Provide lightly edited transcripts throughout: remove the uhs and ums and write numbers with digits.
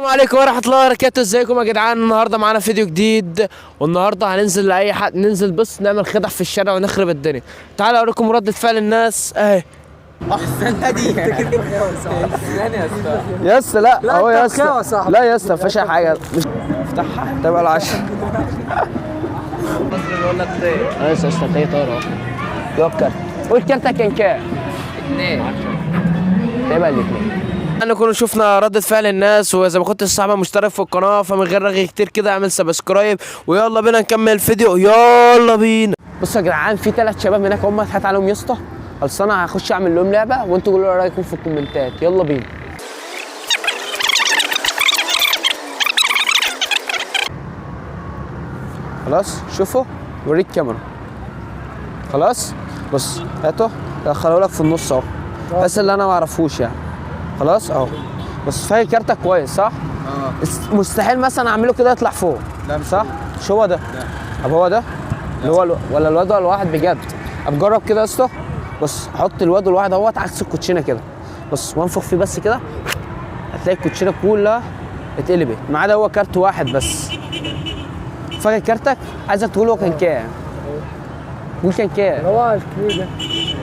السلام عليكم ورحمة الله وبركاته. ازيكم يا جدعان؟ النهارده معانا فيديو جديد، والنهارده هننزل لاي حد، ننزل بص نعمل خدع في الشارع ونخرب الدنيا. تعالوا اوريكم ردة فعل الناس اهي. احسن ادي انت كده يا اسطى لا اهو يا اسطى، لا يا اسطى مفيش حاجة، مش افتحها تبقى العشرة. مصر بيقول لك طير يا اسطى تلاقي طايرة اهو. يوكر قول كارتك كان كام؟ 2 تبقى الاثنين. نكون شفنا ردة فعل الناس، واذا ما كنتش صاحبي مشترك في القناه فمن غير رغي كتير كده اعمل سبسكرايب، ويلا بينا نكمل الفيديو. يلا بينا. بصوا يا جدعان، في 3 شباب هناك هم اتحط عليهم يا اسطى. خلص انا هخش اعمل لهم لعبه وانتوا قولوا لي رايكم في الكومنتات. يلا بينا. خلاص شوفوا وريك كاميرا. خلاص بص هاتوا دخلوا لك في النص اهو، بس اللي انا ما اعرفوش يعني. خلاص اهو بس فاكر كارتك كويس صح؟ مستحيل مثلا اعمله كده يطلع فوق. لا مش صح؟ مش هو ده؟ لا. طب هو ده؟ اللي هو ولا الواد ولا الواحد بجد؟ طب جرب كده يا اسطى. بص حط الواد والواحد اهوت عكس الكوتشينه كده. بص وانفخ فيه بس كده، هتلاقي الكوتشينه كلها اتقلبت ما عدا هو كارت واحد بس. فاكر كارتك؟ عايزك تقول هو كان كام؟ قول كان كام؟ هو الكبير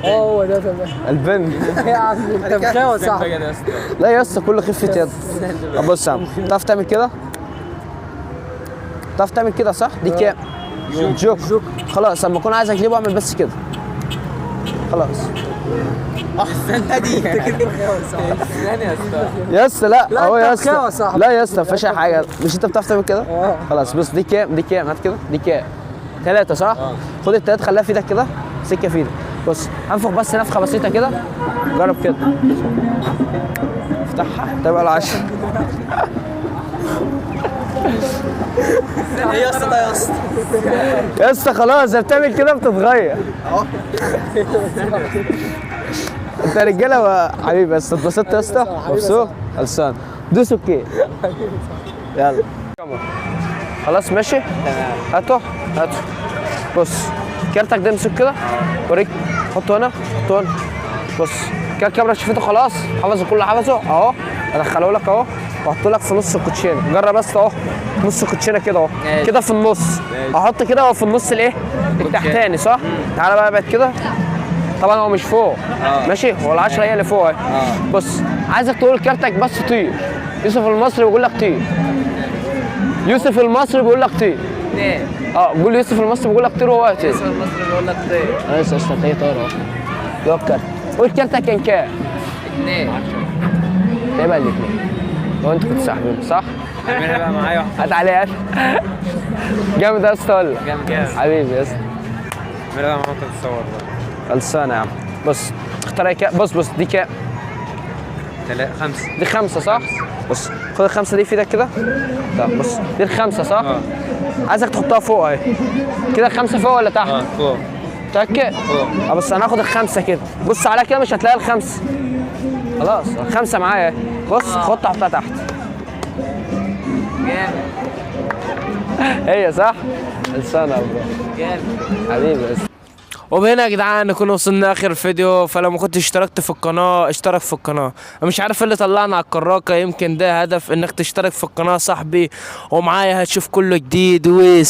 ده هو ده تمام. البن. يا عم انت مخاوة صح. لا يا اسطى كله خفة يد. طب بص يا عم، تعرف تعمل كده؟ تعرف تعمل كده صح؟ دي كام؟ جوك. خلاص لما اكون عايز اجيبه اعمل بس كده. خلاص. احسن ادي انت كده مخاوة صح. يا اسطى لا لا اهو يا انت مخاوة اسطى. صح. لا يا اسطى مفيش حاجة، مش انت بتعرف تعمل كده؟ خلاص بص دي كام؟ دي كام؟ هات كده. دي كام؟ 3 صح؟ خد ال3 خليها في ايدك كده، سكة في ايدك. بص هنفخ بس نفخة بسيطة كده. جرب كده. افتحها تبقى العشرة. ايه يا اسطى ده يا اسطى؟ يا اسطى خلاص هي بتعمل كده بتتغير. انت رجاله حبيبي بس اتبسطت يا اسطى؟ مبسوط؟ خلصان. دوس اوكي. يلا خلاص ماشي؟ تمام. هاتوا. بص كارتك ده امسك كده وريك، حطه هنا حطه هنا. بص كده الكاميرا شافته خلاص، حفظه كله حفظه اهو. ادخله لك اهو واحطه لك في نص الكوتشينه. جرب بس اهو نص الكوتشينه كده اهو، كده في النص. احط كده هو في النص الايه؟ التحتاني صح؟ تعالى بقى ابعد كده. طبعا هو مش فوق. ماشي هو العشرة هي اللي فوق اهي. بص عايزك تقول كارتك بس طير. يوسف المصري بيقول لك طير. يوسف المصري بيقول لك طير. 2 قول يوسف المصري بيقول لك طير وهو طير. مصر بيقول لك طير انا لسه استنى طير اهو. يوكر قول كارتك كان كام؟ 2 يبقى الاثنين. لو انت كنت صاحبي صح؟ اعملها بقى معايا هات عليه هات. جامد يا اسطى ولا؟ جامد حبيبي يا اسطى. اعملها بقى ممكن تصور بقى. خلصانه يا عم. بص اختار اي كام. بص دي كام؟ 5 دي 5 صح؟ بص خد ال5 دي في ايدك كده. طب بص دي ال5 صح؟ عايزك تحطها فوق اهي. كده ال5 فوق ولا تحت؟ فوق متأكد؟ فوق. بص انا هاخد ال5 كده، بص عليها كده مش هتلاقي ال5. خلاص ال5 معايا اهي. بص خدها حطها تحت. جامد هي صح؟ خلصانه يا برو. جامد حبيبي بس. وبهنا يا جدعان نكون وصلنا اخر فيديو، فلو ما كنتش اشتركت في القناه اشترك في القناه. انا مش عارف اللي طلعنا على الكراكه، يمكن ده هدف انك تشترك في القناه صاحبي، ومعايا هتشوف كله جديد. ويس